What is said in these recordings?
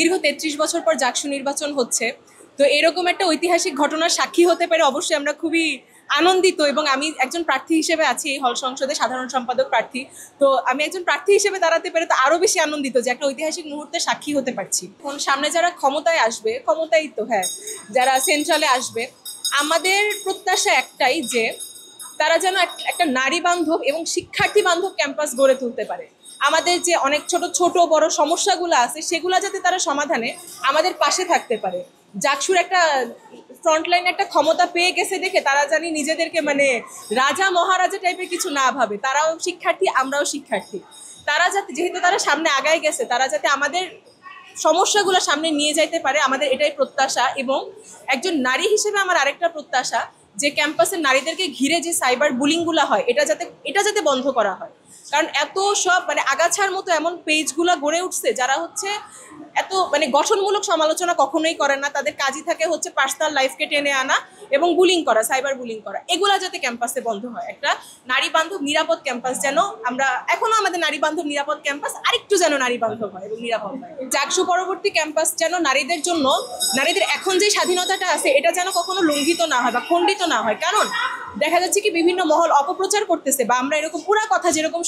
দীর্ঘ ৩৩ বছর পর জাকসু নির্বাচন হচ্ছে। তো এরকম একটা ঐতিহাসিক ঘটনার সাক্ষী হতে পেরে অবশ্যই আমরা খুবই আনন্দিত, এবং আমি একজন প্রার্থী হিসেবে আছি এই হল সংসদে, সাধারণ সম্পাদক প্রার্থী। তো আমি একজন প্রার্থী হিসেবে দাঁড়াতে পেরে তো আরো বেশি আনন্দিত যে একটা ঐতিহাসিক মুহূর্তের সাক্ষী হতে পারছি। এখন সামনে যারা ক্ষমতায় আসবে, ক্ষমতায় তো হ্যাঁ, যারা সেন্ট্রালে আসবে, আমাদের প্রত্যাশা একটাই যে তারা যেন একটা নারী বান্ধব এবং শিক্ষার্থী বান্ধব ক্যাম্পাস গড়ে তুলতে পারে। আমাদের যে অনেক ছোট ছোট বড় সমস্যাগুলো আছে সেগুলো যাতে তারা সমাধানে আমাদের পাশে থাকতে পারে। জাকসুর একটা ফ্রন্টলাইনে একটা ক্ষমতা পেয়ে গেছে দেখে তারা জানি নিজেদেরকে মানে রাজা মহারাজা টাইপের কিছু না ভাবে। তারাও শিক্ষার্থী, আমরাও শিক্ষার্থী। তারা যাতে, যেহেতু তারা সামনে আগায় গেছে, তারা যাতে আমাদের সমস্যাগুলো সামনে নিয়ে যাইতে পারে, আমাদের এটাই প্রত্যাশা। এবং একজন নারী হিসেবে আমার আরেকটা প্রত্যাশা যে ক্যাম্পাসের নারীদেরকে ঘিরে যে সাইবার বুলিংগুলো হয় এটা যাতে বন্ধ করা হয়। কারণ এত সব মানে আগাছার মতো এমন পেজগুলো গড়ে উঠছে যারা হচ্ছে এত মানে গঠনমূলক সমালোচনা কখনোই করে না। তাদের কাজই থাকে হচ্ছে পার্সোনাল লাইফকে টেনে আনা এবং বুলিং করা, সাইবার বুলিং করা। এগুলা যাতে ক্যাম্পাসে বন্ধ হয়। একটা নারী বান্ধব নিরাপদ ক্যাম্পাস যেন আমরা, এখনো আমাদের নারী বান্ধব নিরাপদ ক্যাম্পাস আরেকটু যেন নারী বান্ধব হয় এবং নিরাপদ হয়। জাকসু পরবর্তী ক্যাম্পাস যেন নারীদের জন্য, নারীদের এখন যে স্বাধীনতাটা আছে এটা যেন কখনো লঙ্ঘিত না হয় বা খণ্ডিত না হয়। কারণ দেখা যাচ্ছে কি বিভিন্ন মহল অপপ্রচার করতেছে, বা আমরা এরকম পুরা কথা যেরকম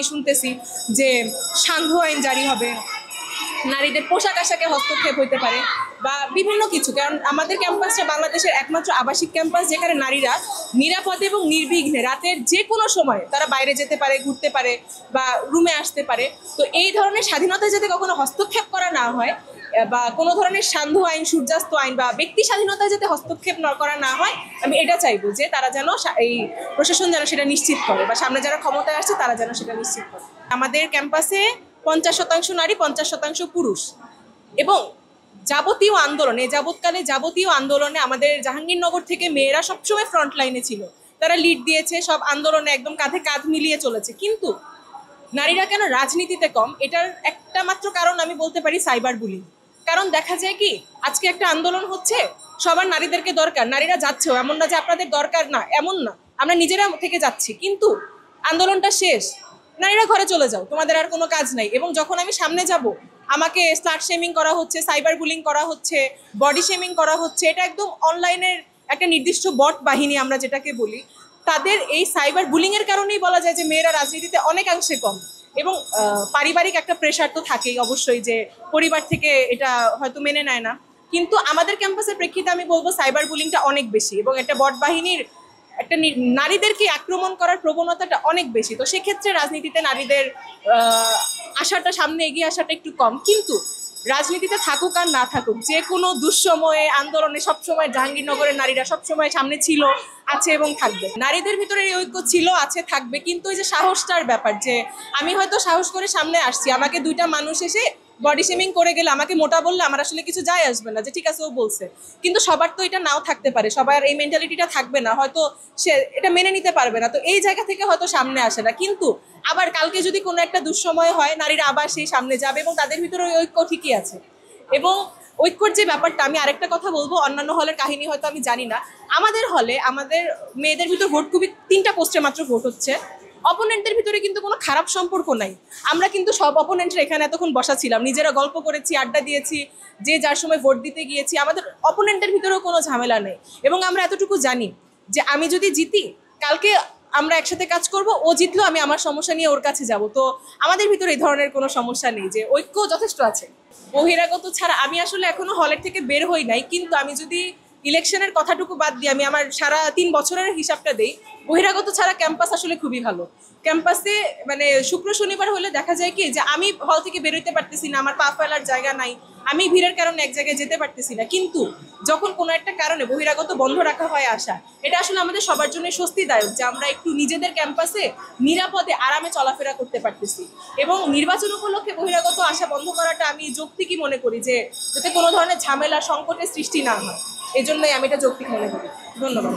শুনতেছি যে সান্ধ্য আইন জারি হবে, নারীদের পোশাক আশাকে হস্তক্ষেপ হইতে পারে বা বিভিন্ন কিছু। কারণ আমাদের ক্যাম্পাসটা বাংলাদেশের একমাত্র আবাসিক ক্যাম্পাস যেখানে নারীরা নিরাপদে এবং নির্বিঘ্নে রাতের যে কোনো সময় তারা বাইরে যেতে পারে, ঘুরতে পারে বা রুমে আসতে পারে। তো এই ধরনের স্বাধীনতা যাতে কখনো হস্তক্ষেপ করা না হয়, বা কোনো ধরনের সান্ধ্য আইন, সূর্যাস্ত আইন বা ব্যক্তি স্বাধীনতায় যাতে হস্তক্ষেপ করা না হয়, আমি এটা চাইবো যে তারা যেন, এই প্রশাসন যেন সেটা নিশ্চিত করে, বা সামনে যারা ক্ষমতায় আসছে তারা যেন সেটা নিশ্চিত করে। আমাদের ক্যাম্পাসে 50% নারী, 50% পুরুষ। এবং যাবতীয় আন্দোলনে, যাবতীয় আন্দোলনে আমাদের জাহাঙ্গীরনগর থেকে মেয়েরা সবসময় ফ্রন্ট লাইনে ছিল। তারা লিড দিয়েছে, সব আন্দোলনে একদম কাঁধে কাঁধ মিলিয়ে চলেছে। কিন্তু নারীরা কেন রাজনীতিতে কম, এটার একটা মাত্র কারণ আমি বলতে পারি সাইবার বুলিং। কারণ দেখা যায় কি, আজকে একটা আন্দোলন হচ্ছে, সবার নারীদেরকে দরকার, নারীরা যাচ্ছেও, এমন না যে আপনাদের দরকার না, এমন না, আমরা নিজেরা থেকে যাচ্ছি। কিন্তু আন্দোলনটা শেষ, নারীরা ঘরে চলে যাও, তোমাদের আর কোনো কাজ নাই। এবং যখন আমি সামনে যাব, আমাকে স্লাট শেমিং করা হচ্ছে, সাইবার বুলিং করা হচ্ছে, বডি শেমিং করা হচ্ছে। এটা একদম অনলাইনের একটা নির্দিষ্ট বট বাহিনী আমরা যেটাকে বলি, তাদের এই সাইবার বুলিংয়ের কারণেই বলা যায় যে মেয়েরা রাজনীতিতে অনেকাংশে কম। এবং পারিবারিক একটা প্রেশার তো থাকেই অবশ্যই, যে পরিবার থেকে এটা হয়তো মেনে নেয় না। কিন্তু আমাদের ক্যাম্পাসের প্রেক্ষিতে আমি বলবো সাইবার বুলিংটা অনেক বেশি, এবং একটা বট বাহিনীর একটা নারীদেরকে আক্রমণ করার প্রবণতাটা অনেক বেশি। তো সেক্ষেত্রে রাজনীতিতে নারীদের আশাটা, সামনে এগিয়ে আসাটা একটু কম। কিন্তু রাজনীতিতে থাকুক আর না থাকুক, যে কোনো দুঃসময়ে, আন্দোলনে সবসময় জাহাঙ্গীরনগরের নারীরা সবসময় সামনে ছিল, আছে এবং থাকবে। নারীদের ভিতরে এই ঐক্য ছিল, আছে, থাকবে। কিন্তু ওই যে সাহসটার ব্যাপার, যে আমি হয়তো সাহস করে সামনে আসছি, আমাকে দুইটা মানুষ এসে বডি শেমিং করে গেলে, আমাকে মোটা বললে আমার আসলে কিছু যায় আসবে না, যে ঠিক আছে ও বলছে। কিন্তু সবার তো এটা নাও থাকতে পারে, সবার এই মেন্টালিটিটা থাকবে না, হয়তো সে এটা মেনে নিতে পারবে না। তো এই জায়গা থেকে হয়তো সামনে আসে না। কিন্তু আবার কালকে যদি কোনো একটা দুঃসময় হয়, নারীরা আবার সেই সামনে যাবে, এবং তাদের ভিতরে ওই ঐক্য ঠিকই আছে। এবং ঐক্যর যে ব্যাপারটা, আমি আরেকটা কথা বলবো, অন্যান্য হলের কাহিনী হয়তো আমি জানি না, আমাদের হলে আমাদের মেয়েদের ভিতর ভোট খুবই 3টা পোস্টে মাত্র ভোট হচ্ছে। অপোনেন্টদের ভিতরে কিন্তু কোনো খারাপ সম্পর্ক নাই। আমরা কিন্তু সব অপোনেন্টরা এখানে এতক্ষণ বসা ছিলাম, নিজেরা গল্প করেছি, আড্ডা দিয়েছি, যে যার সময় ভোট দিতে গিয়েছি। আমাদের অপোনেন্টের ভিতরেও কোনো ঝামেলা নেই। এবং আমরা এতটুকু জানি যে আমি যদি জিতি, কালকে আমরা একসাথে কাজ করব, ও জিতলো, আমি আমার সমস্যা নিয়ে ওর কাছে যাব। তো আমাদের ভিতরে এই ধরনের কোনো সমস্যা নেই, যে ঐক্য যথেষ্ট আছে। বহিরাগত ছাড়া আমি আসলে এখনো হলের থেকে বের হই নাই। কিন্তু আমি যদি ইলেকশনের কথাটুকু বাদ দিই, আমি আমার সারা 3 বছরের হিসাবটা দেই, বহিরাগত ছাড়া ক্যাম্পাস আসলে খুবই ভালো। ক্যাম্পাসে মানে শুক্র শনিবার হলে দেখা যায় কি, যে আমি হল থেকে বেরোতে পারতেছি না, আমার পা ফেলার জায়গা নাই, আমি ভিড়ের কারণে এক জায়গায় যেতে পারতেছি না। কিন্তু যখন কোনো একটা কারণে বহিরাগত বন্ধ রাখা হয় আসা, এটা আসলে আমাদের সবার জন্য স্বস্তিদায়ক, যে আমরা একটু নিজেদের ক্যাম্পাসে নিরাপদে আরামে চলাফেরা করতে পারতেছি। এবং নির্বাচন উপলক্ষে বহিরাগত আসা বন্ধ করাটা আমি যৌক্তিকই মনে করি, যে যাতে কোনো ধরনের ঝামেলা, সংকটের সৃষ্টি না হয়। এই জন্যই আমি এটা যৌক্তিক মনে করি। ধন্যবাদ।